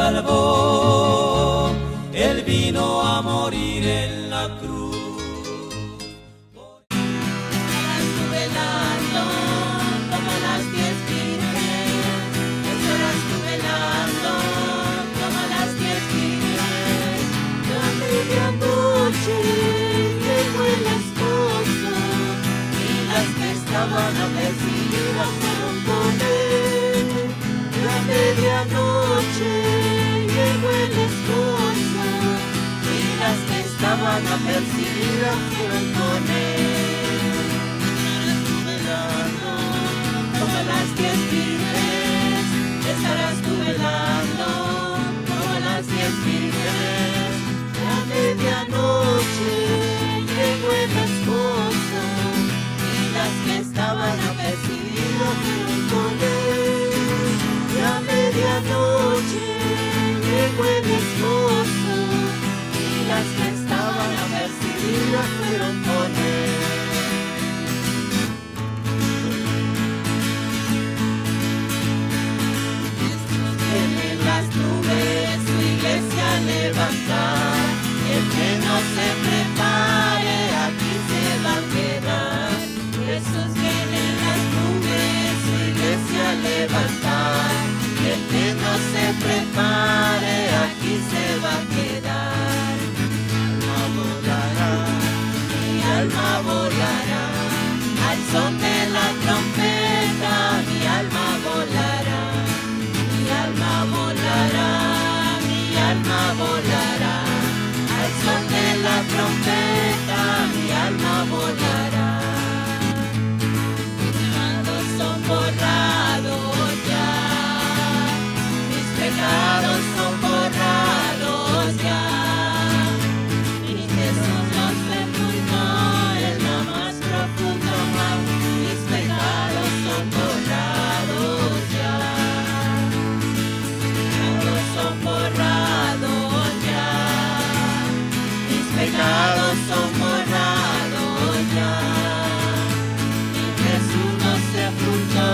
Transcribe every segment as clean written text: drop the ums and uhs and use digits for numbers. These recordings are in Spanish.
salvó. Él vino a morir en la cruz. Estarás velando como las 10 vírgenes. Estarás velando como las 10 vírgenes. La medianoche llegó el esposo y las que estaban apercibidas fueron con él. La medianoche llegó el esposo y las que estaban apercibidas fueron con él. Velando como las 10 vírgenes, estarás tú velando como las 10 vírgenes. La medianoche llegó el esposo y las que estaban apercibidas fueron con él. La medianoche llegó el esposo y las que estaban apercibidas fueron con él. Viene en las nubes su iglesia a levantar. El que no se prepare aquí se va a quedar. Jesús viene en las nubes su iglesia a levantar. El que no se prepare aquí se va a quedar. Mi alma volará, al son de la trompeta, mi alma volará, mi alma volará, mi alma volará, al son de la trompeta, mi alma volará. Mis pecados son borrados ya, mis pecados son borrados ya. Y Jesús los sepultó en la más profunda mar. Mis pecados son borrados ya. Mis pecados son borrados ya. Mis pecados son borrados ya. Y Jesús los sepultó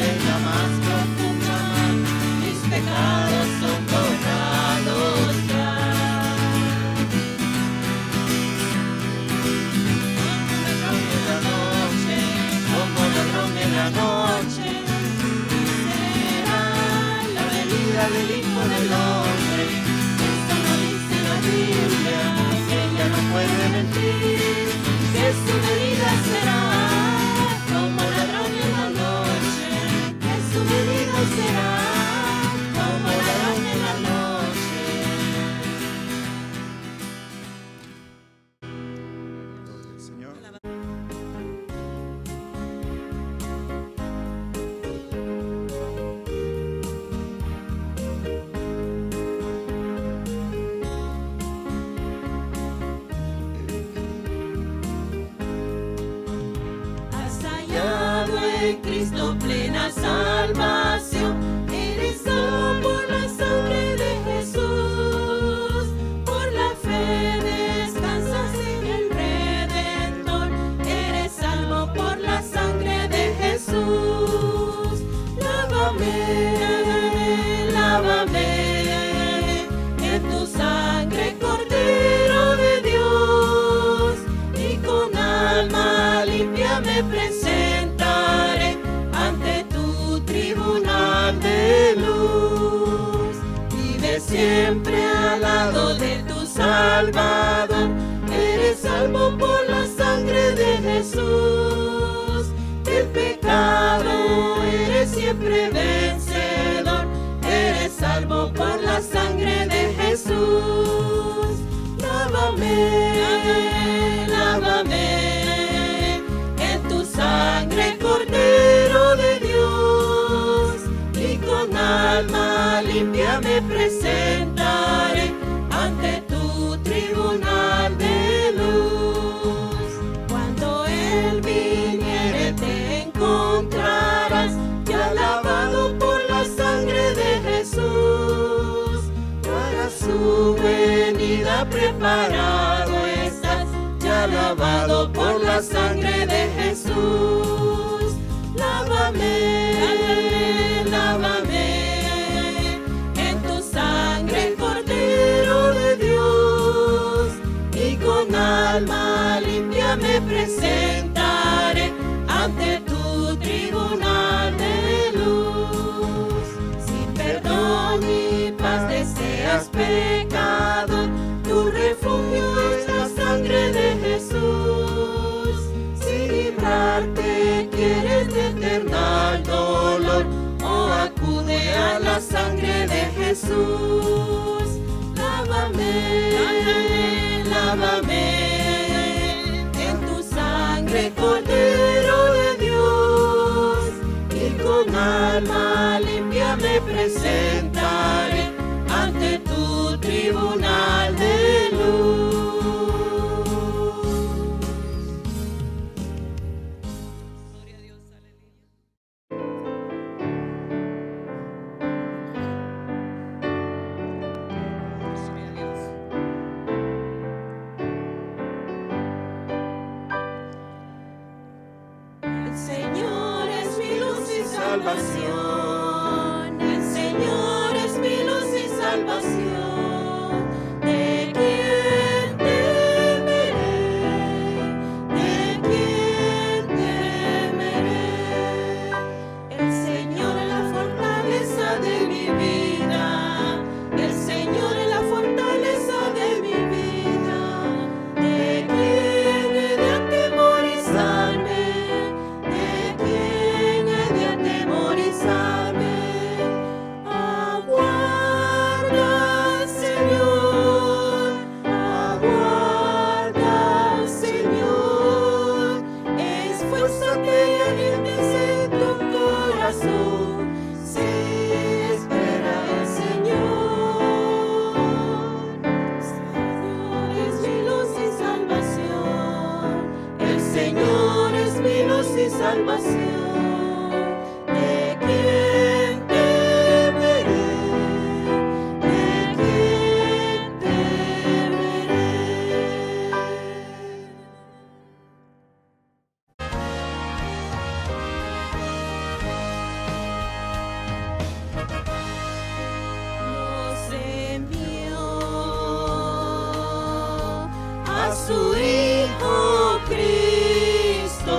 en la más profunda mar. Mis pecados son borrados ya. Como ladrón en la noche, será la venida del Hijo del Hombre. Esto no dice la Biblia, que ella no puede mentir, que su venida será como ladrón en la noche, que su venida será como ladrón en la noche. Señor. Has hallado en Cristo plena salvación. Eres salvo por la sangre de Jesús. Por la fe descansas en el Redentor. Eres salvo por la sangre de Jesús. Lávame, lávame en tu sangre, Cordero de Dios, y con alma limpia me presentaré ante tu tribunal de luz. Vive siempre al lado de tu Salvador. Eres salvo por la sangre de Jesús. Del pecado eres siempre vencedor. Eres salvo por la sangre de Jesús. Lávame, lávame en tu sangre, Cordero de Dios, y con alma limpia me presentaré ante tu tribunal de luz. Cuando Él viniere te encontrarás ya lavado por la sangre de Jesús. Para su venida preparado estás, ya lavado por la sangre de Jesús. Lávame, lávame en tu sangre, alma limpia me presentaré ante tu tribunal de luz. Si perdón y paz deseas, pecador, tu refugio es la sangre de Jesús. Si librarte quieres de eterno dolor, oh, acude a la sangre de Jesús. Lávame, lávame en tu sangre, Cordero de Dios, y con alma limpia me presentaré ante tu tribunal de luz. Gloria a Dios, El Señor es mi luz y salvación. El Señor es mi luz y salvación. ¿De quién temeré? ¿De quién temeré? El Señor es la fortaleza de mi vida. El Señor es la fortaleza de mi vida. ¿De quién he de atemorizarme? ¿De quién he de atemorizarme? Aguarda, Señor, aguarda, Señor. Esfuérzate y aliéntese tu corazón. Sí, espera al Señor. Señor es mi luz y salvación. El Señor es mi luz y salvación. ¿De quién temeré? ¿De quién temeré? Nos envió a su Hijo Cristo,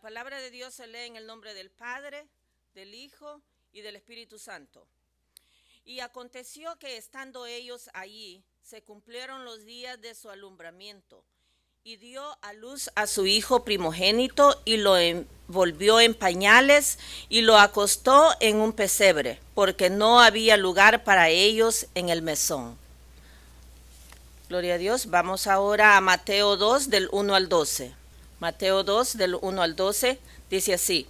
La palabra de Dios se lee en el nombre del Padre, del Hijo y del Espíritu Santo. Y aconteció que estando ellos allí, se cumplieron los días de su alumbramiento, y dio a luz a su hijo primogénito, y lo envolvió en pañales, y lo acostó en un pesebre, porque no había lugar para ellos en el mesón. Gloria a Dios. Vamos ahora a Mateo 2, del 1 al 12. Mateo 2, del 1 al 12, dice así.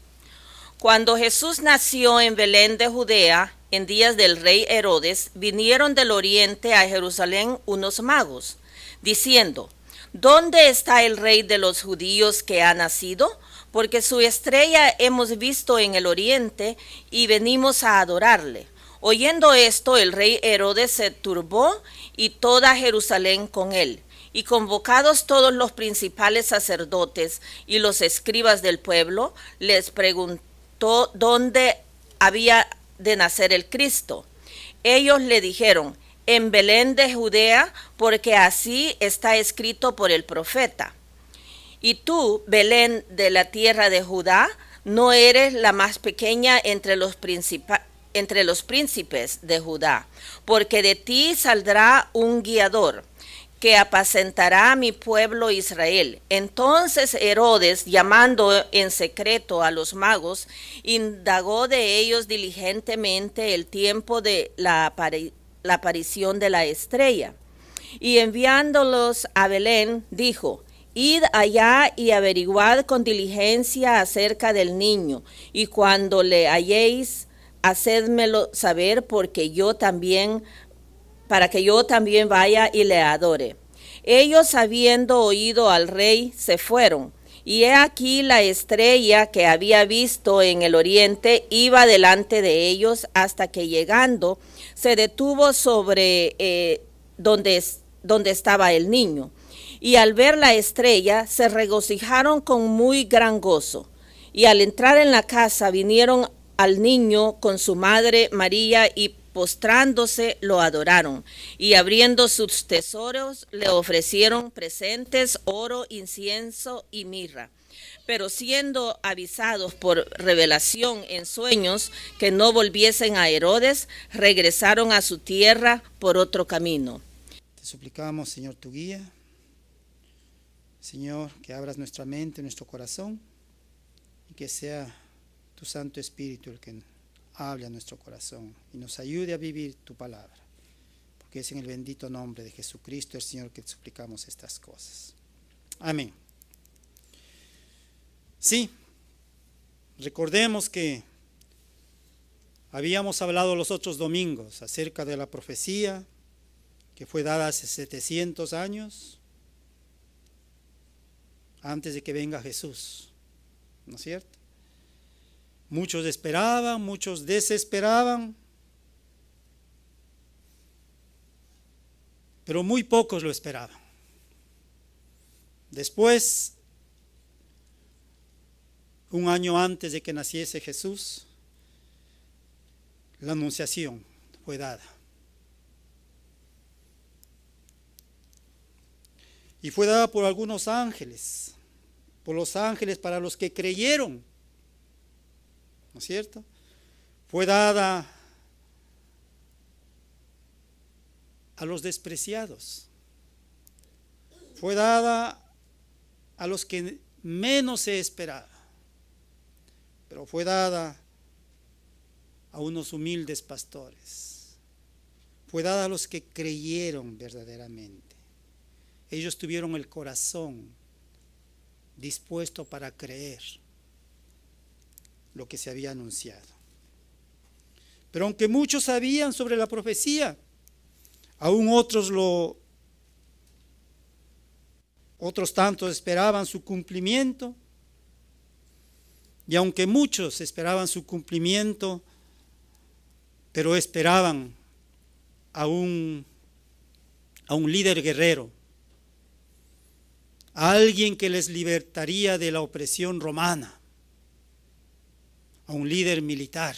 Cuando Jesús nació en Belén de Judea, en días del rey Herodes, vinieron del oriente a Jerusalén unos magos, diciendo: ¿Dónde está el rey de los judíos que ha nacido? Porque su estrella hemos visto en el oriente y venimos a adorarle. Oyendo esto, el rey Herodes se turbó y toda Jerusalén con él. Y convocados todos los principales sacerdotes y los escribas del pueblo, les preguntó dónde había de nacer el Cristo. Ellos le dijeron: en Belén de Judea, porque así está escrito por el profeta. Y tú, Belén de la tierra de Judá, no eres la más pequeña entre los príncipes de Judá, porque de ti saldrá un guiador que apacentará a mi pueblo Israel. Entonces Herodes, llamando en secreto a los magos, indagó de ellos diligentemente el tiempo de la aparición de la estrella. Y enviándolos a Belén, dijo: id allá y averiguad con diligencia acerca del niño, y cuando le halléis, hacédmelo saber, para que yo también vaya y le adore. Ellos, habiendo oído al rey, se fueron, y he aquí la estrella que había visto en el oriente iba delante de ellos, hasta que llegando se detuvo sobre donde estaba el niño. Y al ver la estrella se regocijaron con muy gran gozo. Y al entrar en la casa vinieron al niño con su madre María, y postrándose lo adoraron, y abriendo sus tesoros le ofrecieron presentes, oro, incienso y mirra. Pero siendo avisados por revelación en sueños que no volviesen a Herodes, regresaron a su tierra por otro camino. Te suplicamos, Señor, tu guía. Señor, que abras nuestra mente, nuestro corazón, y que sea tu Santo Espíritu el que hable a nuestro corazón y nos ayude a vivir tu palabra, porque es en el bendito nombre de Jesucristo el Señor que te suplicamos estas cosas. Amén. Sí, recordemos que habíamos hablado los otros domingos acerca de la profecía que fue dada hace 700 años antes de que venga Jesús, ¿no es cierto? Muchos esperaban, muchos desesperaban, pero muy pocos lo esperaban. Después, un año antes de que naciese Jesús, la anunciación fue dada. Y fue dada por algunos ángeles, por los ángeles para los que creyeron, ¿no es cierto? Fue dada a los despreciados, fue dada a los que menos se esperaba, pero fue dada a unos humildes pastores, fue dada a los que creyeron verdaderamente. Ellos tuvieron el corazón dispuesto para creer lo que se había anunciado. Pero aunque muchos sabían sobre la profecía, aún otros tantos esperaban su cumplimiento. Y aunque muchos esperaban su cumplimiento, pero esperaban a un líder guerrero, a alguien que les libertaría de la opresión romana, a un líder militar.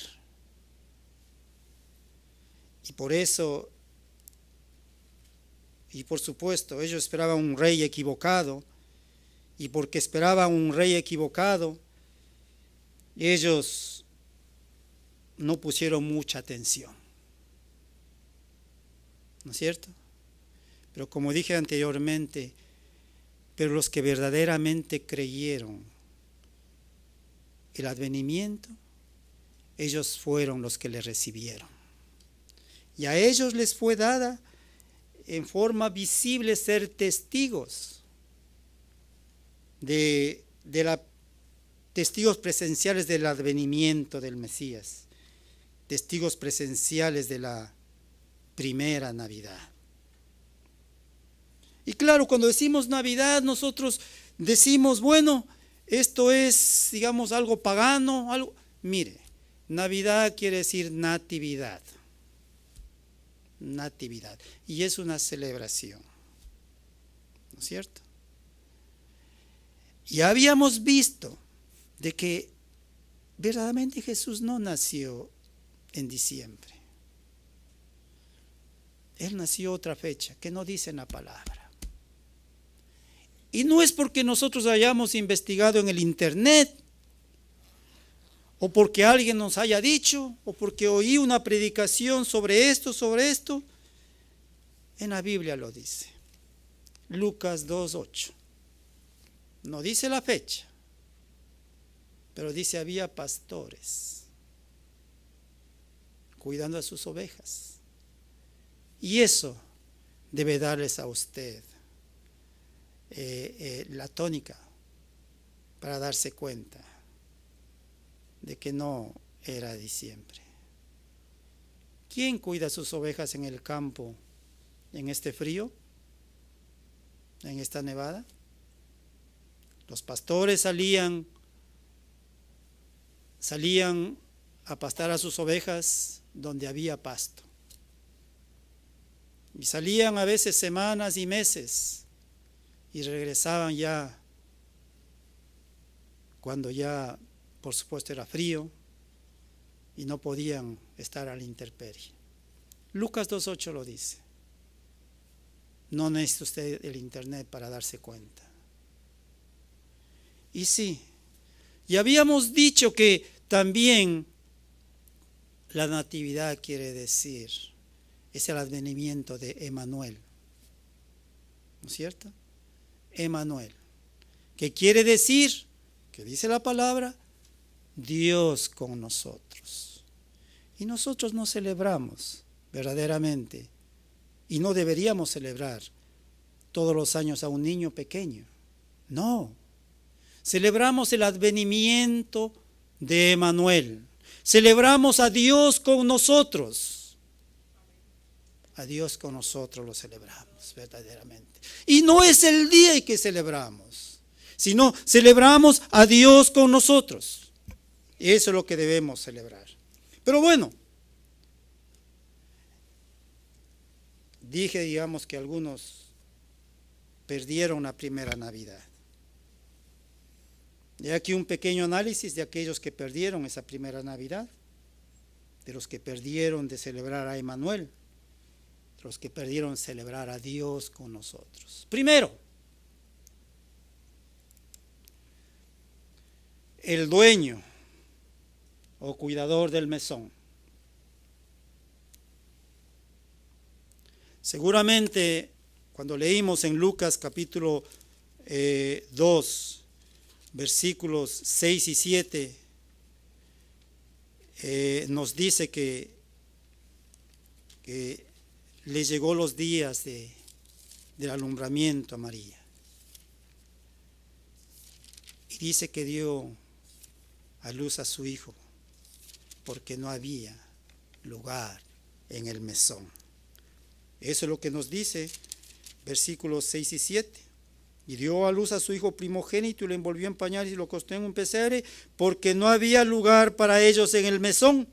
Y por eso, y por supuesto, ellos esperaban un rey equivocado, y porque esperaban un rey equivocado, ellos no pusieron mucha atención, ¿no es cierto? Pero como dije anteriormente, pero los que verdaderamente creyeron el advenimiento, ellos fueron los que le recibieron. Y a ellos les fue dada en forma visible ser testigos testigos presenciales del advenimiento del Mesías, testigos presenciales de la primera Navidad. Y claro, cuando decimos Navidad, nosotros decimos, bueno, esto es, digamos, algo pagano, algo. Mire, Navidad quiere decir natividad. Natividad. Y es una celebración, ¿no es cierto? Y habíamos visto de que verdaderamente Jesús no nació en diciembre. Él nació otra fecha que no dice en la palabra. Y no es porque nosotros hayamos investigado en el internet, o porque alguien nos haya dicho, o porque oí una predicación sobre esto. En la Biblia lo dice. Lucas 2:8. No dice la fecha, pero dice había pastores cuidando a sus ovejas. Y eso debe darles a usted la tónica para darse cuenta de que no era diciembre. ¿Quién cuida sus ovejas en el campo en este frío? ¿En esta nevada? Los pastores salían a pastar a sus ovejas donde había pasto. Y salían a veces semanas y meses y regresaban ya cuando ya, por supuesto, era frío y no podían estar a la intemperie. Lucas 2:8 lo dice. No necesita usted el internet para darse cuenta. Y sí, y habíamos dicho que también la natividad quiere decir, es el advenimiento de Emanuel, ¿no es cierto? Emanuel, que quiere decir, que dice la palabra, Dios con nosotros. Y nosotros no celebramos verdaderamente, y no deberíamos celebrar todos los años a un niño pequeño. No, celebramos el advenimiento de Emanuel. Celebramos a Dios con nosotros. A Dios con nosotros lo celebramos verdaderamente. Y no es el día en que celebramos, sino celebramos a Dios con nosotros. Y eso es lo que debemos celebrar. Pero bueno, dije, digamos, que algunos perdieron la primera Navidad. Y aquí un pequeño análisis de aquellos que perdieron esa primera Navidad, de los que perdieron de celebrar a Emanuel, de los que perdieron celebrar a Dios con nosotros. Primero, el dueño o cuidador del mesón. Seguramente cuando leímos en Lucas capítulo 2, versículos 6 y 7, nos dice que le llegó los días del alumbramiento a María. Y dice que dio a luz a su hijo porque no había lugar en el mesón. Eso es lo que nos dice versículos 6 y 7. Y dio a luz a su hijo primogénito y lo envolvió en pañales y lo acostó en un pesebre porque no había lugar para ellos en el mesón.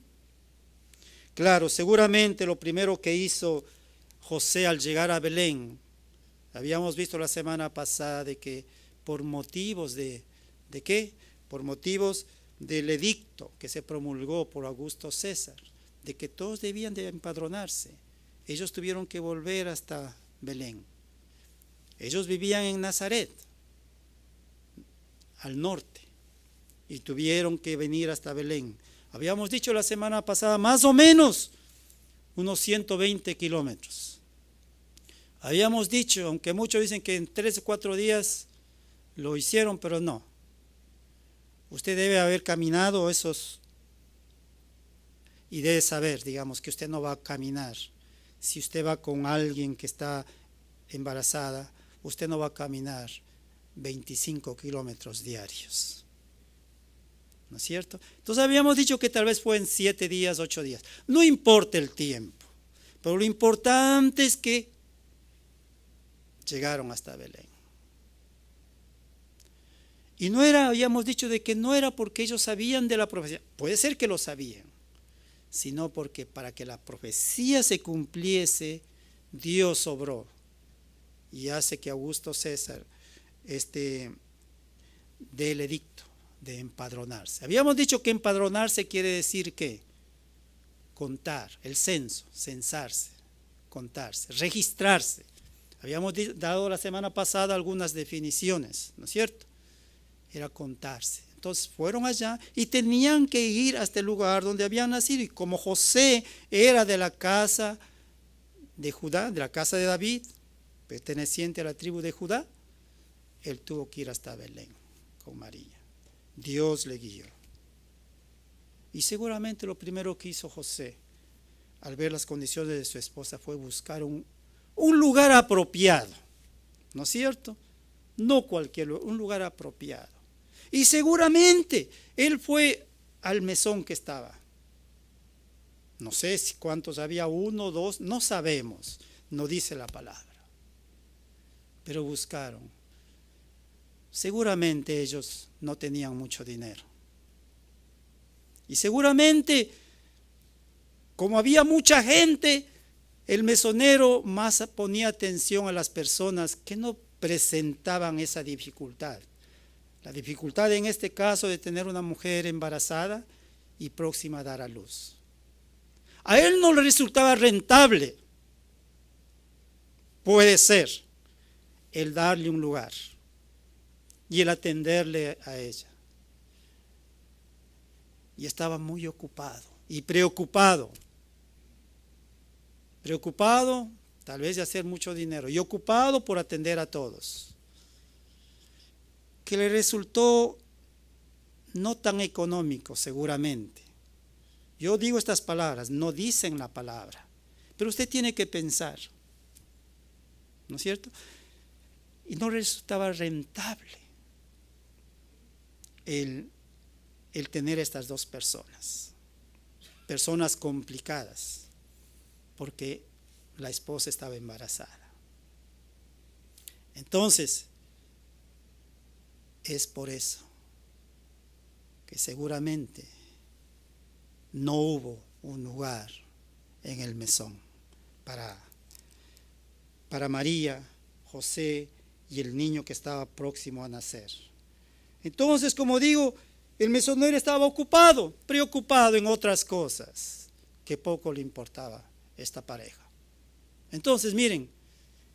Claro, seguramente lo primero que hizo José al llegar a Belén, habíamos visto la semana pasada de que por motivos ¿de qué? Por motivos del edicto que se promulgó por Augusto César, de que todos debían de empadronarse. Ellos tuvieron que volver hasta Belén. Ellos vivían en Nazaret, al norte, y tuvieron que venir hasta Belén. Habíamos dicho la semana pasada, más o menos unos 120 kilómetros. Habíamos dicho, aunque muchos dicen que en 3 o 4 días lo hicieron, pero no. Usted debe haber caminado esos, y debe saber, digamos, que usted no va a caminar. Si usted va con alguien que está embarazada, usted no va a caminar 25 kilómetros diarios. ¿No es cierto? Entonces habíamos dicho que tal vez fue en 7 días, 8 días. No importa el tiempo, pero lo importante es que llegaron hasta Belén. Y no era, habíamos dicho de que no era porque ellos sabían de la profecía, puede ser que lo sabían, sino porque para que la profecía se cumpliese, Dios obró y hace que Augusto César dé el edicto de empadronarse. Habíamos dicho que empadronarse quiere decir que contar, el censo, censarse, contarse, registrarse. Habíamos dado la semana pasada algunas definiciones, ¿no es cierto? Era contarse. Entonces fueron allá y tenían que ir hasta el lugar donde habían nacido. Y como José era de la casa de Judá, de la casa de David, perteneciente a la tribu de Judá, él tuvo que ir hasta Belén con María. Dios le guió. Y seguramente lo primero que hizo José, al ver las condiciones de su esposa, fue buscar un lugar apropiado. ¿No es cierto? No cualquier lugar, un lugar apropiado. Y seguramente él fue al mesón que estaba. No sé si cuántos había, 1, 2, no sabemos, no dice la palabra. Pero buscaron. Seguramente ellos no tenían mucho dinero. Y seguramente, como había mucha gente, el mesonero más ponía atención a las personas que no presentaban esa dificultad. La dificultad en este caso de tener una mujer embarazada y próxima a dar a luz. A él no le resultaba rentable, puede ser, el darle un lugar y el atenderle a ella. Y estaba muy ocupado y preocupado. Preocupado tal vez de hacer mucho dinero y ocupado por atender a todos. Que le resultó no tan económico seguramente. Yo digo estas palabras, no dicen la palabra, pero usted tiene que pensar, ¿no es cierto? Y no resultaba rentable el tener estas dos personas complicadas, porque la esposa estaba embarazada. Entonces, es por eso que seguramente no hubo un lugar en el mesón para María, José y el niño que estaba próximo a nacer. Entonces, como digo, el mesonero estaba ocupado, preocupado en otras cosas que poco le importaba esta pareja. Entonces, miren,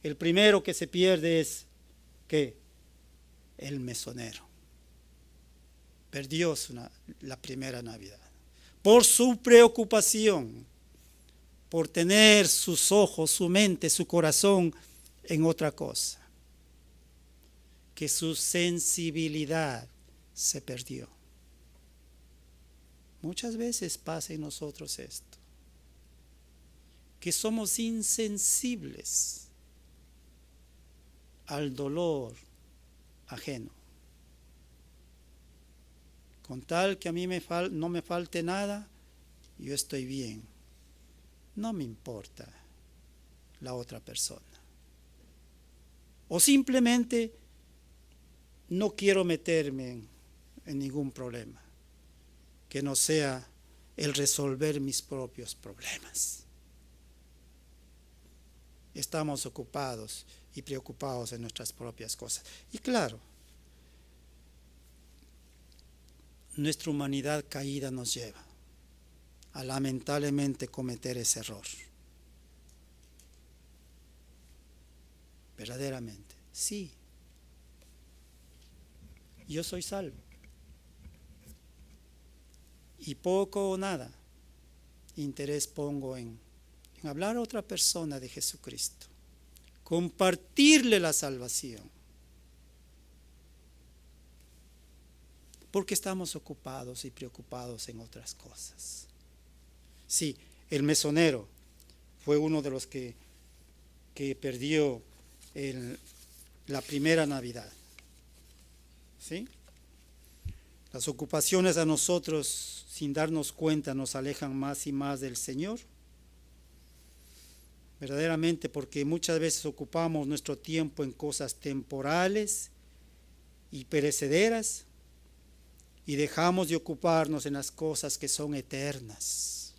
el primero que se pierde es ¿qué? El mesonero. Perdió la primera Navidad por su preocupación, por tener sus ojos, su mente, su corazón en otra cosa, que su sensibilidad se perdió. Muchas veces pasa en nosotros esto, que somos insensibles al dolor ajeno. Con tal que a mí no me falte nada, yo estoy bien. No me importa la otra persona. O simplemente no quiero meterme en ningún problema que no sea el resolver mis propios problemas. Estamos ocupados y preocupados en nuestras propias cosas. Y claro, nuestra humanidad caída nos lleva a lamentablemente cometer ese error. Verdaderamente, sí. Yo soy salvo. y poco o nada interés pongo en hablar a otra persona de Jesucristo, compartirle la salvación, porque estamos ocupados y preocupados en otras cosas. Sí, el mesonero fue uno de los que perdió la primera Navidad. ¿Sí? Las ocupaciones a nosotros, sin darnos cuenta, nos alejan más y más del Señor. Verdaderamente, porque muchas veces ocupamos nuestro tiempo en cosas temporales y perecederas y dejamos de ocuparnos en las cosas que son eternas.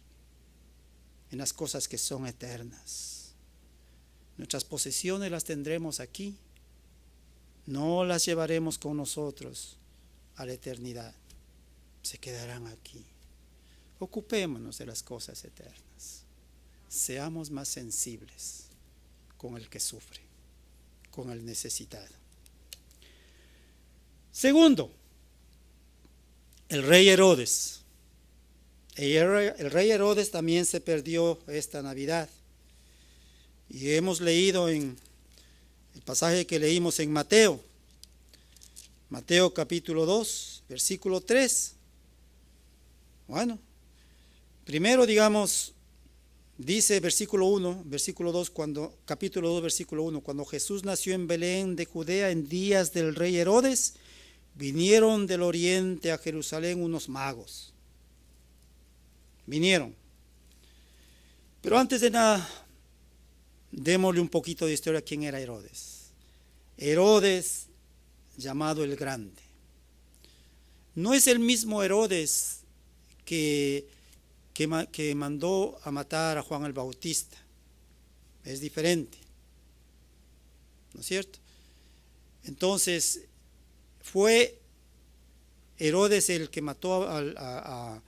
En las cosas que son eternas. Nuestras posesiones las tendremos aquí. No las llevaremos con nosotros a la eternidad. Se quedarán aquí. Ocupémonos de las cosas eternas. Seamos más sensibles con el que sufre, con el necesitado. Segundo, el rey Herodes. El rey Herodes también se perdió esta Navidad. Y hemos leído en el pasaje que leímos en Mateo capítulo 2, versículo 3. Bueno, primero digamos, dice versículo 2, capítulo 2, versículo 1, cuando Jesús nació en Belén de Judea en días del rey Herodes, vinieron del oriente a Jerusalén unos magos. Vinieron. Pero antes de nada, démosle un poquito de historia a quién era Herodes. Herodes, llamado el Grande. No es el mismo Herodes que mandó a matar a Juan el Bautista. Es diferente. ¿No es cierto? Entonces, fue Herodes el que mató a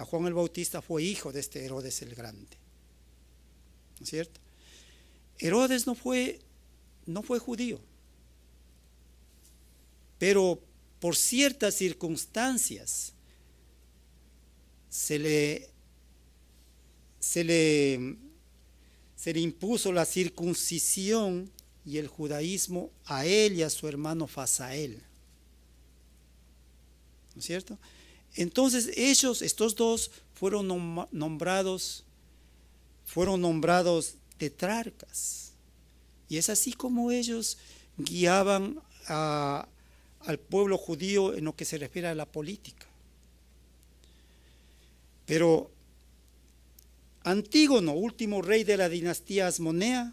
Juan el Bautista, fue hijo de este Herodes el Grande. ¿No es cierto? Herodes no fue judío, pero por ciertas circunstancias se le impuso la circuncisión y el judaísmo a él y a su hermano Fasael. ¿No es cierto? Entonces estos dos fueron nombrados tetrarcas. Y es así como ellos guiaban al pueblo judío en lo que se refiere a la política. Pero Antígono, último rey de la dinastía Asmonea,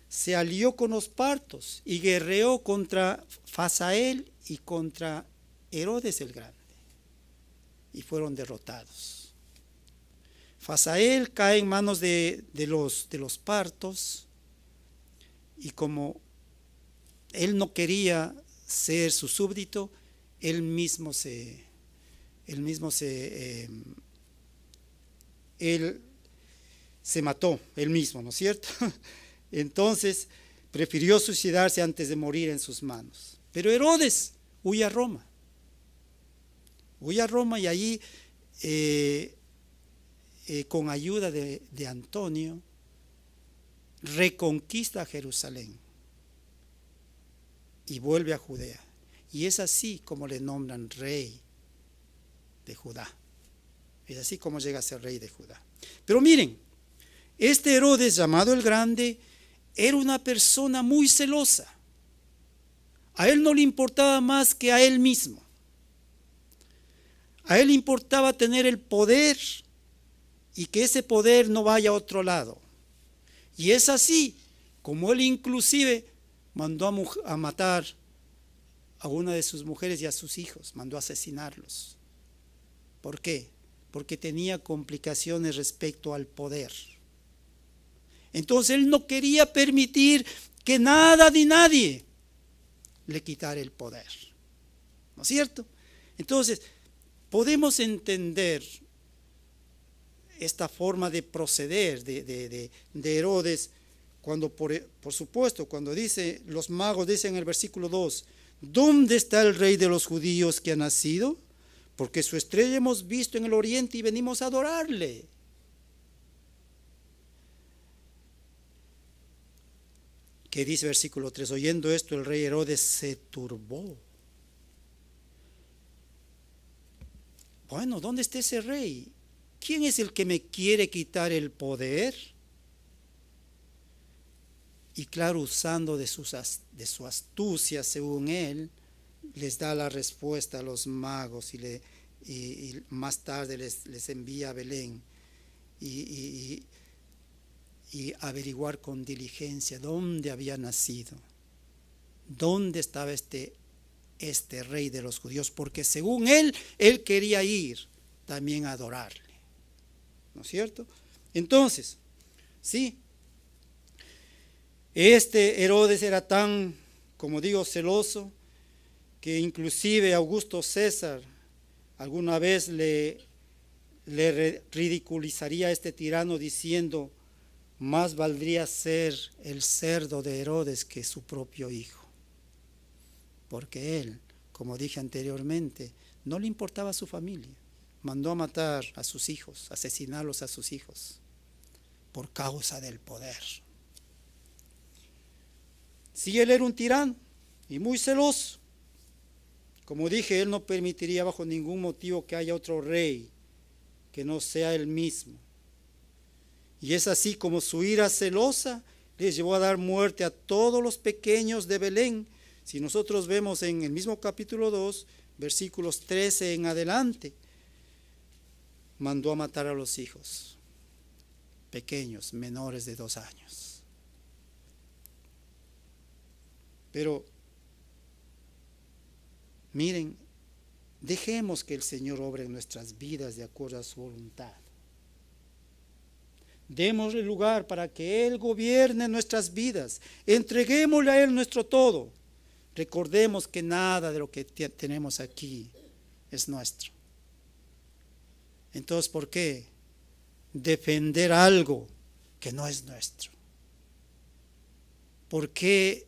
se alió con los partos y guerreó contra Fasael y contra Herodes el Grande. Y fueron derrotados. Fasael cae en manos de los partos, y como él no quería ser su súbdito, él se mató él mismo, ¿no es cierto? Entonces prefirió suicidarse antes de morir en sus manos. Pero Herodes huye a Roma y allí con ayuda de Antonio reconquista Jerusalén y vuelve a Judea. Y es así como le nombran rey de Judá. Es así como llega a ser rey de Judá. Pero miren, este Herodes llamado el Grande era una persona muy celosa. A él no le importaba más que a él mismo. A él le importaba tener el poder y que ese poder no vaya a otro lado. Y es así como él inclusive mandó a matar a una de sus mujeres y a sus hijos, mandó a asesinarlos. ¿Por qué? Porque tenía complicaciones respecto al poder. Entonces él no quería permitir que nada ni nadie le quitara el poder. ¿No es cierto? Entonces, podemos entender esta forma de proceder de Herodes cuando, por supuesto, cuando dice, los magos dicen en el versículo 2, ¿dónde está el rey de los judíos que ha nacido? porque su estrella hemos visto en el oriente y venimos a adorarle. Que dice versículo 3, oyendo esto el rey Herodes se turbó. Bueno, ¿dónde está ese rey? ¿Quién es el que me quiere quitar el poder? Y claro, usando de su astucia, según él, les da la respuesta a los magos y más tarde les envía a Belén y averiguar con diligencia dónde había nacido, dónde estaba este rey de los judíos, porque según él quería ir también a adorarle, ¿no es cierto? Entonces, sí, este Herodes era tan, como digo, celoso, que inclusive Augusto César alguna vez le ridiculizaría a este tirano diciendo: más valdría ser el cerdo de Herodes que su propio hijo. Porque él, como dije anteriormente, no le importaba a su familia. Mandó a matar a sus hijos, asesinarlos a sus hijos, por causa del poder. Sí, él era un tirano y muy celoso. Como dije, él no permitiría bajo ningún motivo que haya otro rey que no sea él mismo. Y es así como su ira celosa les llevó a dar muerte a todos los pequeños de Belén. Si nosotros vemos en el mismo capítulo 2, versículos 13 en adelante, mandó a matar a los hijos pequeños, menores de 2 años. Pero miren, dejemos que el Señor obre en nuestras vidas de acuerdo a su voluntad. Démosle lugar para que Él gobierne nuestras vidas. Entreguémosle a Él nuestro todo. Recordemos que nada de lo que tenemos aquí es nuestro. Entonces, ¿por qué defender algo que no es nuestro? ¿Por qué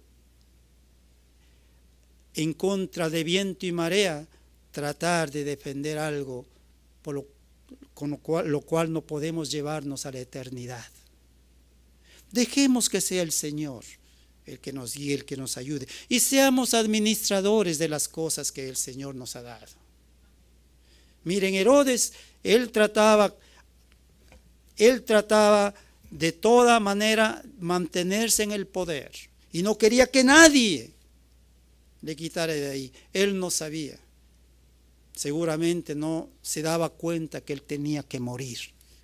en contra de viento y marea tratar de defender algo con lo cual no podemos llevarnos a la eternidad? Dejemos que sea el Señor el que nos guíe, el que nos ayude, y seamos administradores de las cosas que el Señor nos ha dado. Miren, Herodes, él trataba de toda manera mantenerse en el poder y no quería que nadie le quitara de ahí. Él no sabía, seguramente no se daba cuenta que él tenía que morir,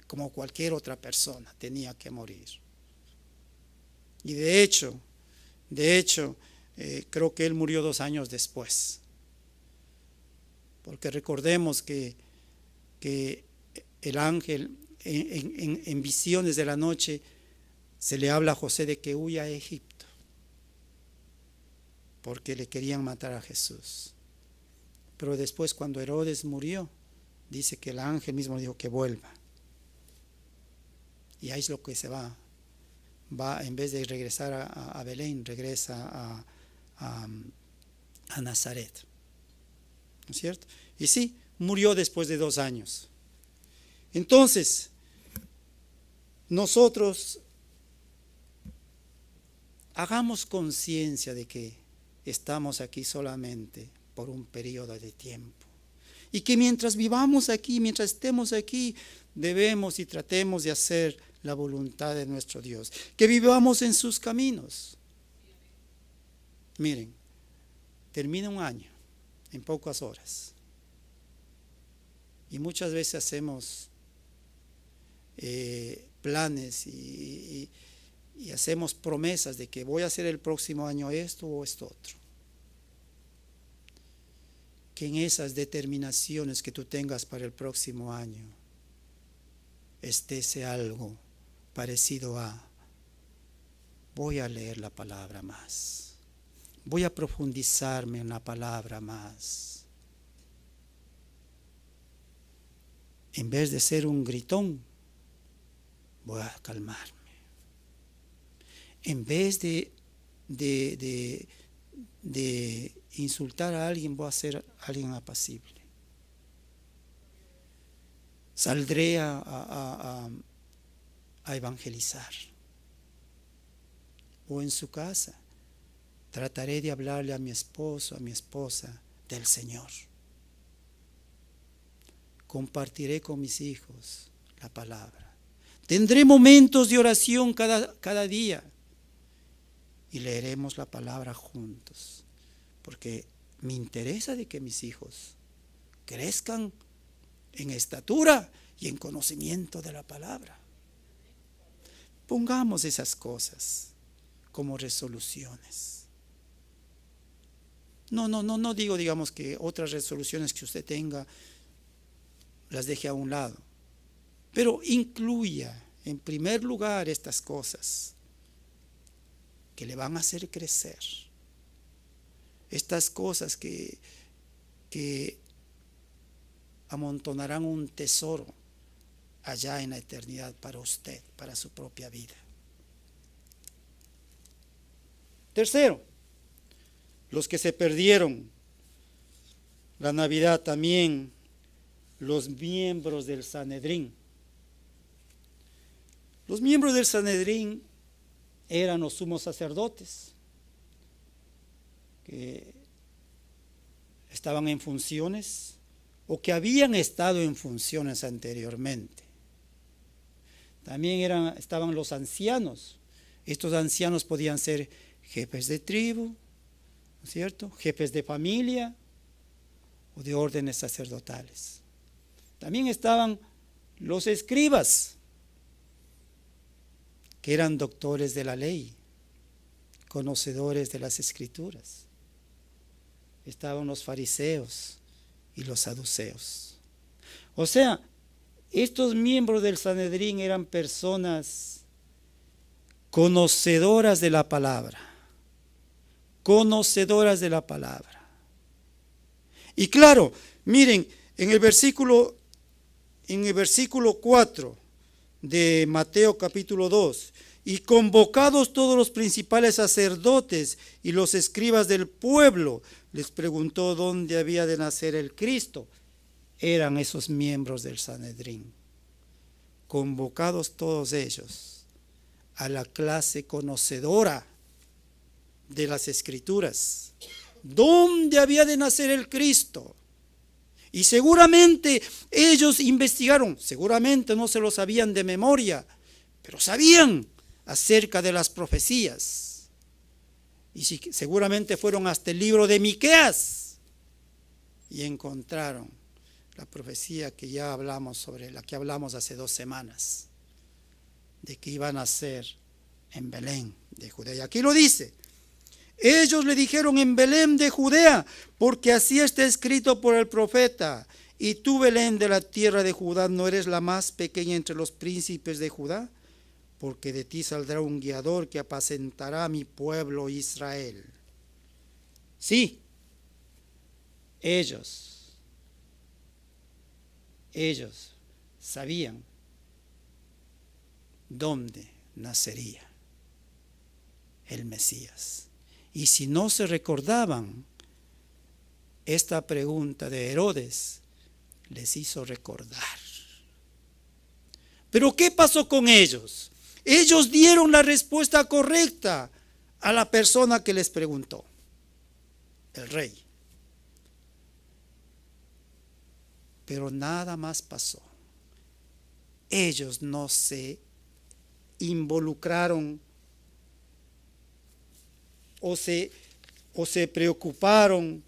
como cualquier otra persona tenía que morir. Y de hecho, creo que él murió 2 años después, porque recordemos que el ángel en visiones de la noche se le habla a José de que huya a Egipto, porque le querían matar a Jesús. Pero después, cuando Herodes murió, dice que el ángel mismo dijo que vuelva. Y ahí es lo que se va, en vez de regresar a Belén, regresa a Nazaret, ¿no es cierto? Y sí, murió después de 2 años. Entonces, nosotros hagamos conciencia de que estamos aquí solamente por un periodo de tiempo, y que mientras vivamos aquí, mientras estemos aquí, debemos y tratemos de hacer la voluntad de nuestro Dios, que vivamos en sus caminos. Miren, termina un año en pocas horas, y muchas veces hacemos planes y hacemos promesas de que voy a hacer el próximo año esto o esto otro. Que en esas determinaciones que tú tengas para el próximo año esté algo parecido a: voy a leer la palabra más, voy a profundizarme en la palabra más. En vez de ser un gritón, voy a calmarme. En vez de insultar a alguien, voy a ser alguien apacible. saldré a evangelizar. O en su casa, trataré de hablarle a mi esposo, a mi esposa, del Señor. Compartiré con mis hijos la palabra. Tendré momentos de oración cada día y leeremos la palabra juntos, porque me interesa de que mis hijos crezcan en estatura y en conocimiento de la palabra. Pongamos esas cosas como resoluciones. No digo, digamos, que otras resoluciones que usted tenga las deje a un lado, pero incluya en primer lugar estas cosas que le van a hacer crecer, estas cosas que amontonarán un tesoro allá en la eternidad para usted, para su propia vida. Tercero, los que se perdieron la Navidad también, los miembros del Sanedrín. Los miembros del Sanedrín eran los sumos sacerdotes que estaban en funciones o que habían estado en funciones anteriormente. También estaban los ancianos. Estos ancianos podían ser jefes de tribu, ¿no es cierto?, jefes de familia o de órdenes sacerdotales. También estaban los escribas, que eran doctores de la ley, conocedores de las escrituras. Estaban los fariseos y los saduceos. O sea, estos miembros del Sanedrín eran personas conocedoras de la palabra, conocedoras de la palabra. Y claro, miren, en el versículo 4 de Mateo capítulo 2, y convocados todos los principales sacerdotes y los escribas del pueblo, les preguntó dónde había de nacer el Cristo. Eran esos miembros del Sanedrín, convocados todos ellos a la clase conocedora de las Escrituras. ¿Dónde había de nacer el Cristo? Y seguramente ellos investigaron, seguramente no se lo sabían de memoria, pero sabían acerca de las profecías. Y seguramente fueron hasta el libro de Miqueas y encontraron la profecía que ya hablamos, sobre la que hablamos hace 2 semanas, de que iba a nacer en Belén de Judea. Y aquí lo dice: ellos le dijeron en Belén de Judea, porque así está escrito por el profeta: y tú, Belén de la tierra de Judá, no eres la más pequeña entre los príncipes de Judá, porque de ti saldrá un guiador que apacentará a mi pueblo Israel. Sí, ellos sabían dónde nacería el Mesías. Y si no se recordaban, esta pregunta de Herodes les hizo recordar. Pero ¿qué pasó con ellos? Ellos dieron la respuesta correcta a la persona que les preguntó, el rey. Pero nada más pasó. Ellos no se involucraron o se preocuparon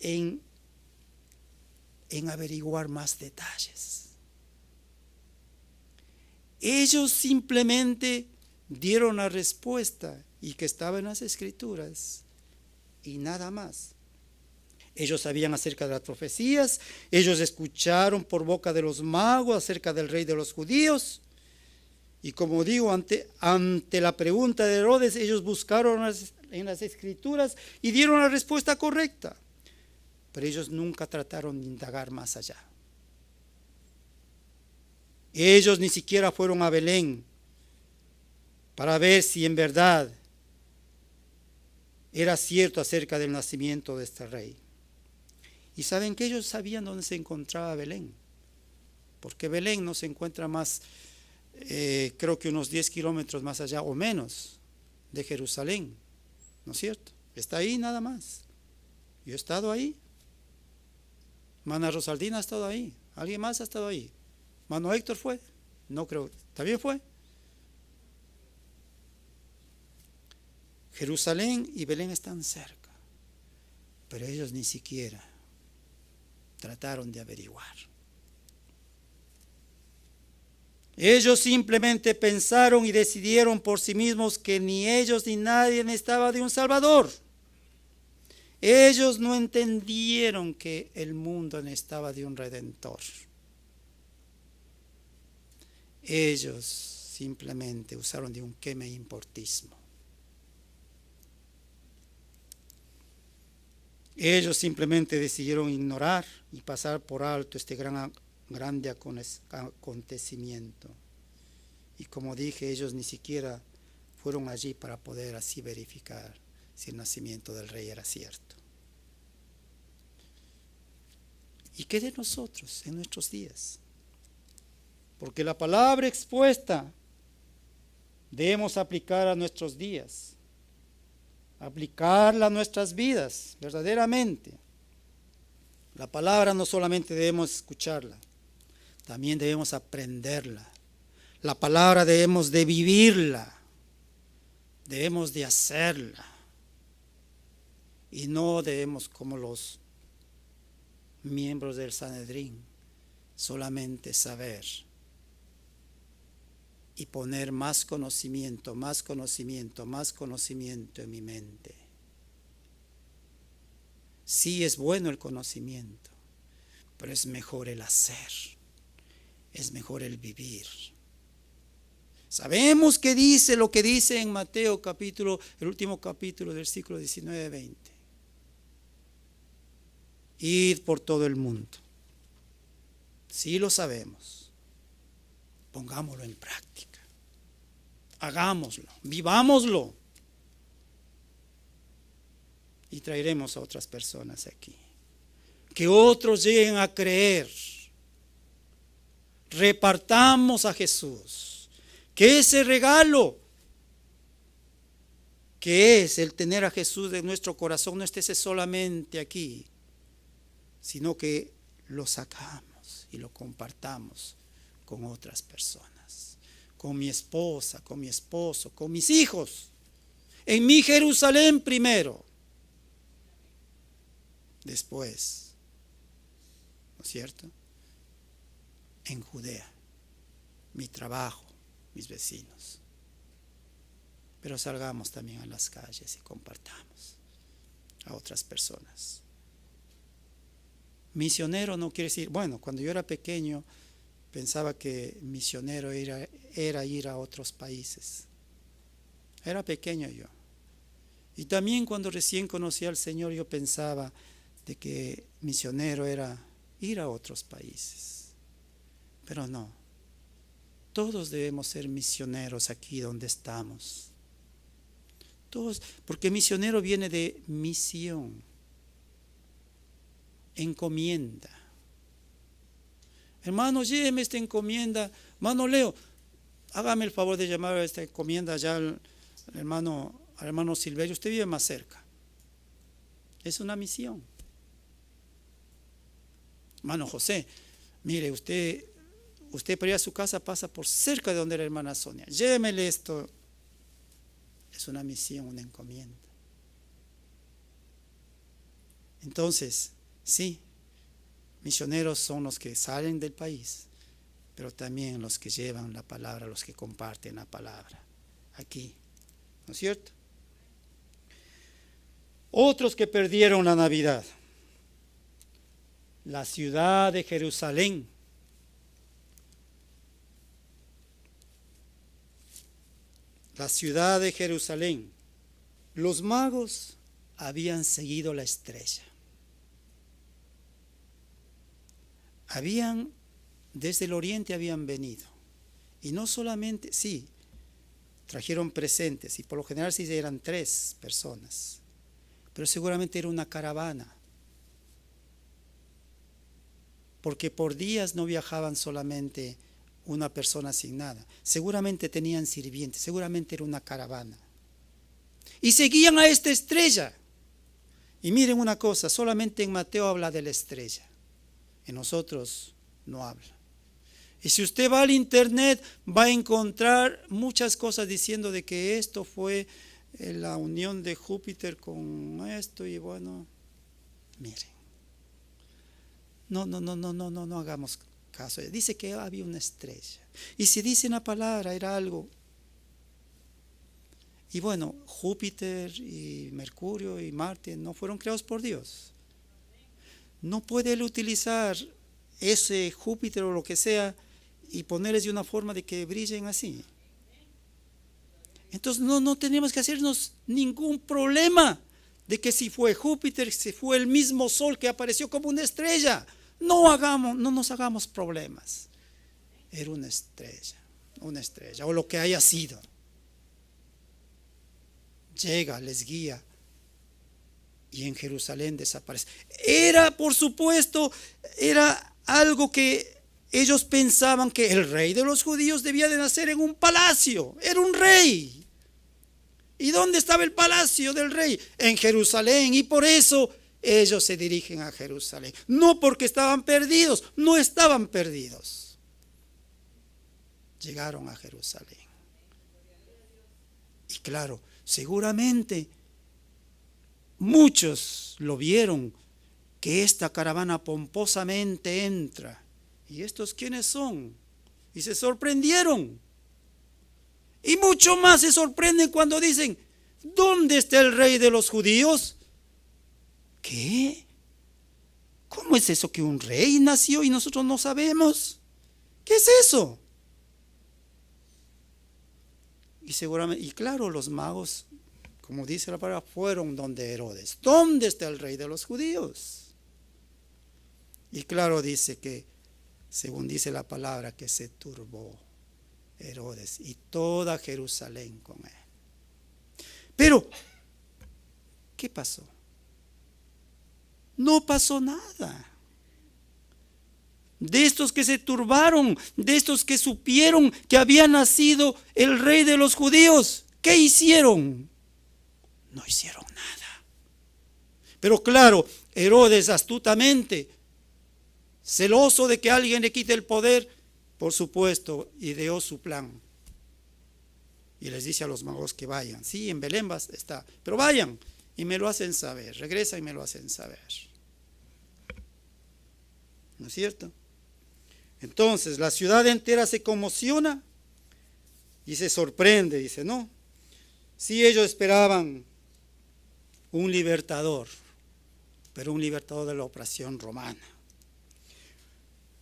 en averiguar más detalles. Ellos simplemente dieron la respuesta y que estaba en las Escrituras y nada más. Ellos sabían acerca de las profecías, ellos escucharon por boca de los magos acerca del rey de los judíos. Y como digo, ante la pregunta de Herodes, ellos buscaron en las Escrituras y dieron la respuesta correcta. Pero ellos nunca trataron de indagar más allá. Ellos ni siquiera fueron a Belén para ver si en verdad era cierto acerca del nacimiento de este rey. Y saben que ellos sabían dónde se encontraba Belén, porque Belén no se encuentra más, creo que unos 10 kilómetros más allá o menos de Jerusalén, ¿no es cierto? Está ahí nada más. Yo he estado ahí. Mana Rosaldina ha estado ahí. ¿Alguien más ha estado ahí? Mano Héctor fue. No creo. ¿También fue? Jerusalén y Belén están cerca, pero ellos ni siquiera trataron de averiguar. Ellos simplemente pensaron y decidieron por sí mismos que ni ellos ni nadie necesitaba de un Salvador. Ellos no entendieron que el mundo necesitaba de un Redentor. Ellos simplemente usaron de un qué me importismo. Ellos simplemente decidieron ignorar y pasar por alto este grande acontecimiento. Y como dije, ellos ni siquiera fueron allí para poder así verificar si el nacimiento del rey era cierto. ¿Y qué de nosotros en nuestros días? Porque la palabra expuesta debemos aplicar a nuestros días, aplicarla a nuestras vidas, verdaderamente. La palabra no solamente debemos escucharla, también debemos aprenderla. La palabra debemos de vivirla, debemos de hacerla. Y no debemos, como los miembros del Sanedrín, solamente saber y poner más conocimiento en mi mente. Sí es bueno el conocimiento, pero es mejor el hacer, es mejor el vivir. Sabemos que dice lo que dice en Mateo el último capítulo, versículo 19-20. Id por todo el mundo. Sí lo sabemos. Pongámoslo en práctica. Hagámoslo, vivámoslo. Y traeremos a otras personas aquí. Que otros lleguen a creer. Repartamos a Jesús. Que ese regalo, que es el tener a Jesús en nuestro corazón, no esté solamente aquí, sino que lo sacamos y lo compartamos con otras personas, con mi esposa, con mi esposo, con mis hijos, en mi Jerusalén primero, después, ¿no es cierto? En Judea, mi trabajo, mis vecinos. Pero salgamos también a las calles y compartamos a otras personas. Misionero no quiere decir, bueno, cuando yo era pequeño pensaba que misionero era ir a otros países. Era pequeño yo. Y también cuando recién conocí al Señor yo pensaba de que misionero era ir a otros países. Pero no. Todos debemos ser misioneros aquí donde estamos. Todos, porque misionero viene de misión. Encomienda. Hermano, lléveme esta encomienda. Hermano Leo, hágame el favor de llamar a esta encomienda allá al hermano Silverio. Usted vive más cerca. Es una misión. Hermano José, mire, usted para ir a su casa pasa por cerca de donde la hermana Sonia. Llévemele esto. Es una misión, una encomienda. Entonces, sí, misioneros son los que salen del país, pero también los que llevan la palabra, los que comparten la palabra aquí, ¿no es cierto? Otros que perdieron la Navidad. La ciudad de Jerusalén. La ciudad de Jerusalén. Los magos habían seguido la estrella. Desde el oriente habían venido. Y no solamente, sí, trajeron presentes. Y por lo general sí eran 3 personas. Pero seguramente era una caravana. porque por días no viajaban solamente una persona asignada, seguramente tenían sirvientes, seguramente era una caravana. Y seguían a esta estrella. Y miren una cosa, solamente en Mateo habla de la estrella, en nosotros no habla. Y si usted va al internet va a encontrar muchas cosas diciendo de que esto fue la unión de Júpiter con esto, y bueno, miren, no hagamos caso. Dice que había una estrella, y si dice una palabra era algo. Y bueno, Júpiter y Mercurio y Marte no fueron creados por Dios. No puede él utilizar ese Júpiter o lo que sea y ponerles de una forma de que brillen así. Entonces no tenemos que hacernos ningún problema de que si fue Júpiter, si fue el mismo Sol que apareció como una estrella. No nos hagamos problemas. Era una estrella, o lo que haya sido. Llega, les guía, y en Jerusalén desaparece. Por supuesto, era algo que ellos pensaban que el rey de los judíos debía de nacer en un palacio. Era un rey. ¿Y dónde estaba el palacio del rey? En Jerusalén. Y por eso ellos se dirigen a Jerusalén. No porque estaban perdidos, no estaban perdidos. Llegaron a Jerusalén. Y claro, seguramente muchos lo vieron, que esta caravana pomposamente entra. ¿Y estos quiénes son? Y se sorprendieron. Y mucho más se sorprenden cuando dicen: ¿dónde está el rey de los judíos? ¿Qué? ¿Cómo es eso que un rey nació y nosotros no sabemos? ¿Qué es eso? Y seguramente, y claro, los magos, como dice la palabra, fueron donde Herodes. ¿Dónde está el rey de los judíos? Y claro, dice que, según dice la palabra, que se turbó Herodes y toda Jerusalén con él. Pero, ¿qué pasó? No pasó nada. De estos que se turbaron, de estos que supieron que había nacido el rey de los judíos, ¿qué hicieron? No hicieron nada. Pero claro, Herodes astutamente, celoso de que alguien le quite el poder, por supuesto, ideó su plan. Y les dice a los magos que vayan. Sí, en Belén está, pero vayan y me lo hacen saber. Regresan y me lo hacen saber. ¿No es cierto? Entonces la ciudad entera se conmociona y se sorprende. Dice, no, sí, ellos esperaban un libertador, pero un libertador de la opresión romana.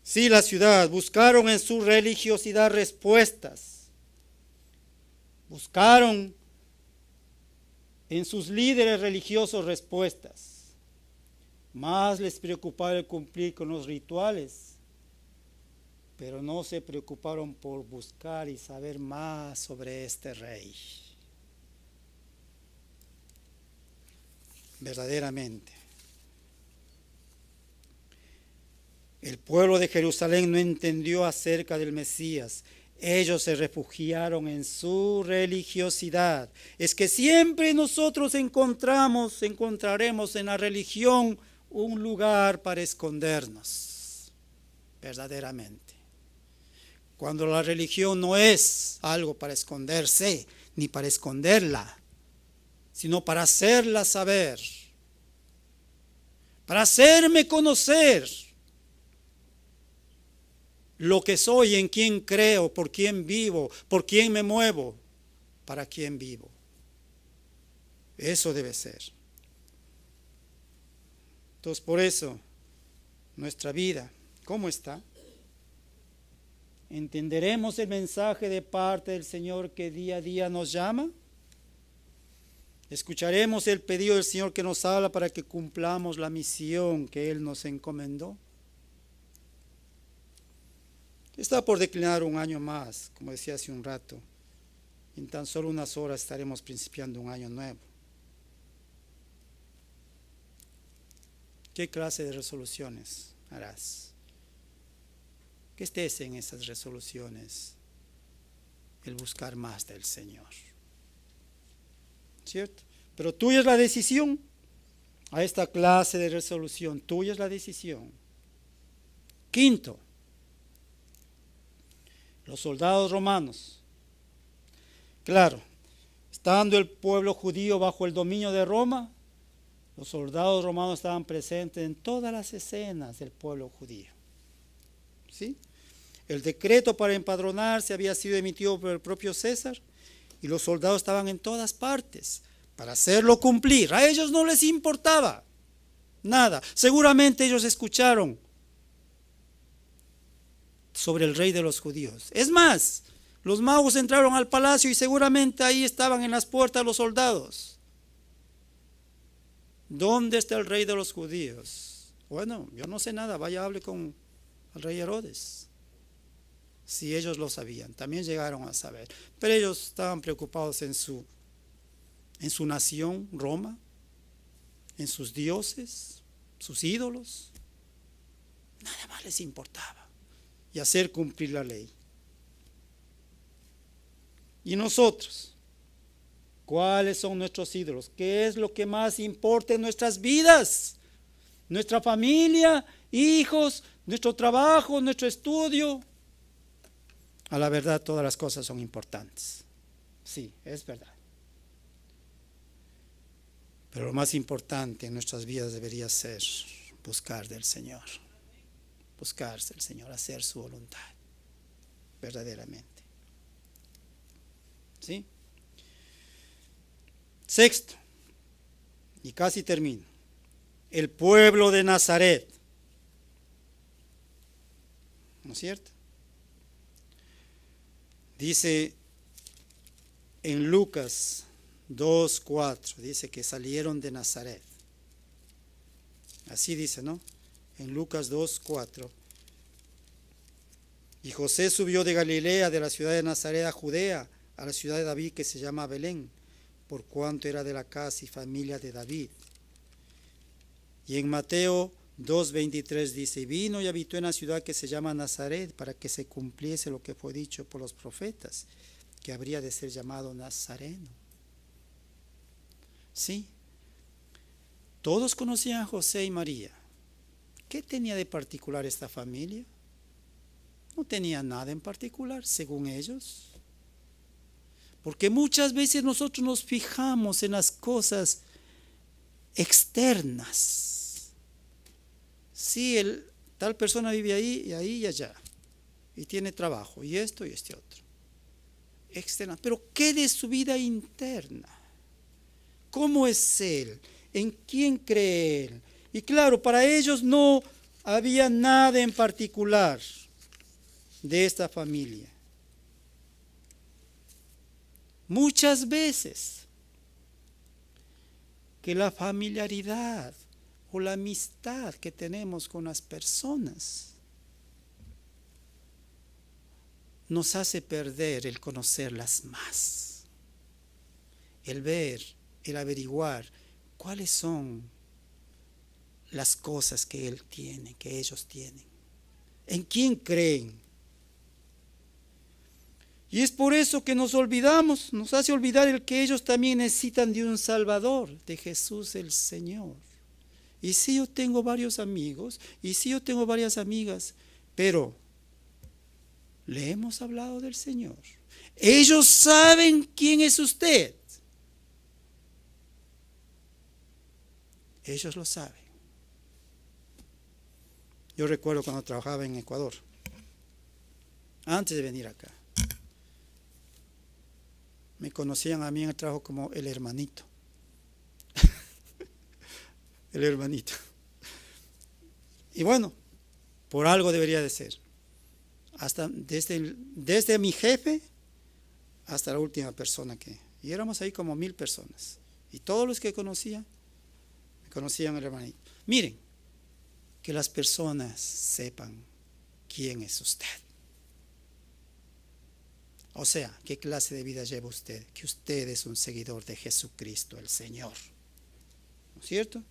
Sí, la ciudad buscaron en su religiosidad respuestas. Buscaron en sus líderes religiosos respuestas. Más les preocupaba el cumplir con los rituales, pero no se preocuparon por buscar y saber más sobre este rey. Verdaderamente. El pueblo de Jerusalén no entendió acerca del Mesías. Ellos se refugiaron en su religiosidad. Es que siempre nosotros encontraremos en la religión un lugar para escondernos, verdaderamente. Cuando la religión no es algo para esconderse, ni para esconderla, sino para hacerla saber, para hacerme conocer lo que soy, en quién creo, por quién vivo, por quién me muevo, para quién vivo. Eso debe ser. Entonces, por eso, nuestra vida, ¿cómo está? ¿Entenderemos el mensaje de parte del Señor que día a día nos llama? ¿Escucharemos el pedido del Señor que nos habla para que cumplamos la misión que Él nos encomendó? Está por declinar un año más, como decía hace un rato. En tan solo unas horas estaremos principiando un año nuevo. ¿Qué clase de resoluciones harás? que estés en esas resoluciones, el buscar más del Señor. ¿Cierto? Pero tuya es la decisión. A esta clase de resolución, tuya es la decisión. Quinto, los soldados romanos. Claro, estando el pueblo judío bajo el dominio de Roma, los soldados romanos estaban presentes en todas las escenas del pueblo judío. ¿Sí? El decreto para empadronarse había sido emitido por el propio César y los soldados estaban en todas partes para hacerlo cumplir. A ellos no les importaba nada. Seguramente ellos escucharon sobre el rey de los judíos. Es más, los magos entraron al palacio y seguramente ahí estaban en las puertas los soldados. ¿Dónde está el rey de los judíos? Bueno, yo no sé nada, vaya hable con el rey Herodes. Si ellos lo sabían, también llegaron a saber. Pero ellos estaban preocupados en su nación, Roma, en sus dioses, sus ídolos. Nada más les importaba. Y hacer cumplir la ley. ¿Y nosotros? ¿Cuáles son nuestros ídolos? ¿Qué es lo que más importa en nuestras vidas? Nuestra familia, hijos, nuestro trabajo, nuestro estudio. A la verdad, todas las cosas son importantes. Sí, es verdad. Pero lo más importante en nuestras vidas debería ser buscar del Señor. Buscarse el Señor, hacer su voluntad, verdaderamente. ¿Sí? Sexto, y casi termino, el pueblo de Nazaret. ¿No es cierto? Dice en Lucas 2:4, dice que salieron de Nazaret. Así dice, ¿no? En Lucas 2:4. Y José subió de Galilea, de la ciudad de Nazaret a Judea, a la ciudad de David que se llama Belén, por cuanto era de la casa y familia de David. Y en Mateo 2:23 dice, vino y habitó en la ciudad que se llama Nazaret, para que se cumpliese lo que fue dicho por los profetas, que habría de ser llamado Nazareno. Sí, todos conocían a José y María. ¿Qué tenía de particular esta familia? No tenía nada en particular, según ellos. Porque muchas veces nosotros nos fijamos en las cosas externas. Sí, tal persona vive ahí y allá. Y tiene trabajo, y esto y este otro. Externa. Pero ¿qué de su vida interna? ¿Cómo es él? ¿En quién cree él? Y claro, para ellos no había nada en particular de esta familia. Muchas veces que la familiaridad o la amistad que tenemos con las personas nos hace perder el conocerlas más, el ver, el averiguar cuáles son las cosas que él tiene, que ellos tienen, en quién creen. Y es por eso que nos olvidamos, nos hace olvidar el que ellos también necesitan de un Salvador, de Jesús el Señor. Y sí, yo tengo varios amigos, y sí, yo tengo varias amigas, pero le hemos hablado del Señor. Ellos saben quién es usted. Ellos lo saben. Yo recuerdo cuando trabajaba en Ecuador, antes de venir acá, me conocían a mí en el trabajo como el hermanito. El hermanito. Y bueno, por algo debería de ser. Hasta desde mi jefe hasta la última persona y éramos ahí como 1000 personas. Y todos los que conocían, me conocían el hermanito. Miren, que las personas sepan quién es usted. O sea, ¿qué clase de vida lleva usted? Que usted es un seguidor de Jesucristo, el Señor. ¿No es cierto?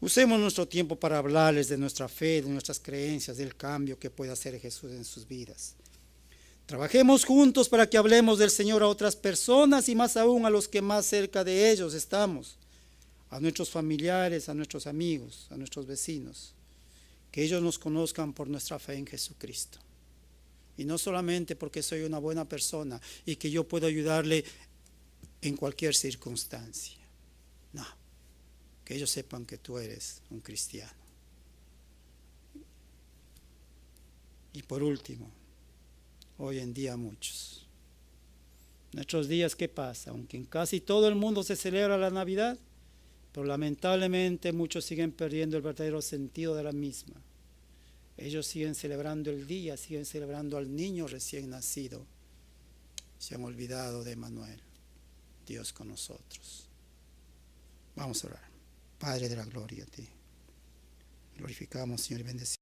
Usemos nuestro tiempo para hablarles de nuestra fe, de nuestras creencias, del cambio que puede hacer Jesús en sus vidas. Trabajemos juntos para que hablemos del Señor a otras personas y más aún a los que más cerca de ellos estamos, a nuestros familiares, a nuestros amigos, a nuestros vecinos, que ellos nos conozcan por nuestra fe en Jesucristo. Y no solamente porque soy una buena persona y que yo puedo ayudarle en cualquier circunstancia. No, que ellos sepan que tú eres un cristiano. Y por último, hoy en día muchos. Nuestros días, ¿qué pasa? Aunque en casi todo el mundo se celebra la Navidad, pero lamentablemente muchos siguen perdiendo el verdadero sentido de la misma. Ellos siguen celebrando el día, siguen celebrando al niño recién nacido. Se han olvidado de Emmanuel, Dios con nosotros. Vamos a orar. Padre de la gloria, a ti glorificamos, Señor, y bendecimos.